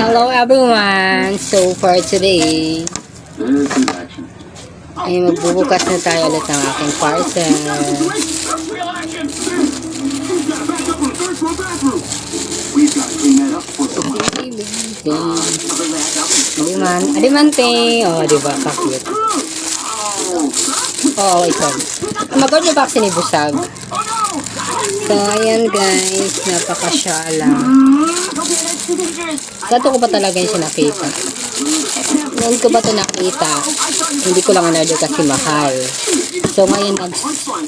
Hello everyone! So for today, ay magbubukas na tayo ulit ng aking parcel. Alimante! Oh, diba? Kakit. Oh, ito. Mag-order box ni Busag. So, ayan guys. Napakasyala. Dato ko pa talaga yung sinakita. Ngayon ko ba ito nakita? Hindi ko lang in-order kasi mahal. So, ngayon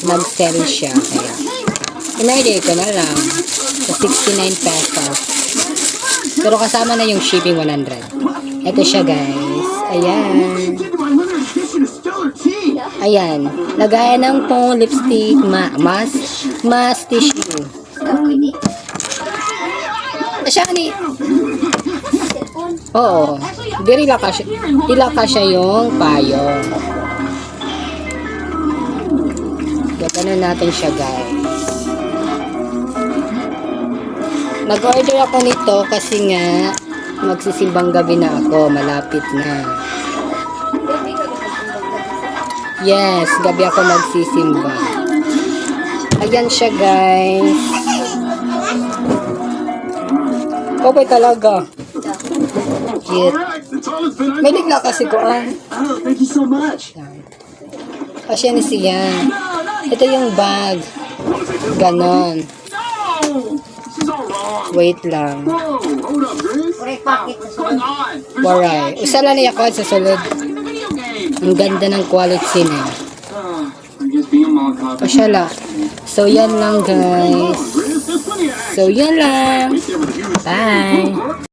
nag-sell siya. Kaya, in-order ko na lang. Sa 69 pesos. Pero kasama na yung shipping 100. Ito siya guys. Ayan. Ayan. Lagayan ng pong lipstick. Mask tissue. Siya ni. Oo. Dila ka siya yung payong. Gano'n natin siya guys. Nag-order ako nito kasi nga magsisimbang gabi na ako. Malapit na. Yes, gabi ako magsisimba. Ayan siya guys. Okay talaga. Cute. May ligla kasi ko Thank you so much. Kasi yan siya. Ito yung bag. Ganon. Wait lang. Waray. Isa lang niya ko sa sulod. Ang ganda ng quality niya. Pasyala. So, yan lang guys. So, yan lang. Bye.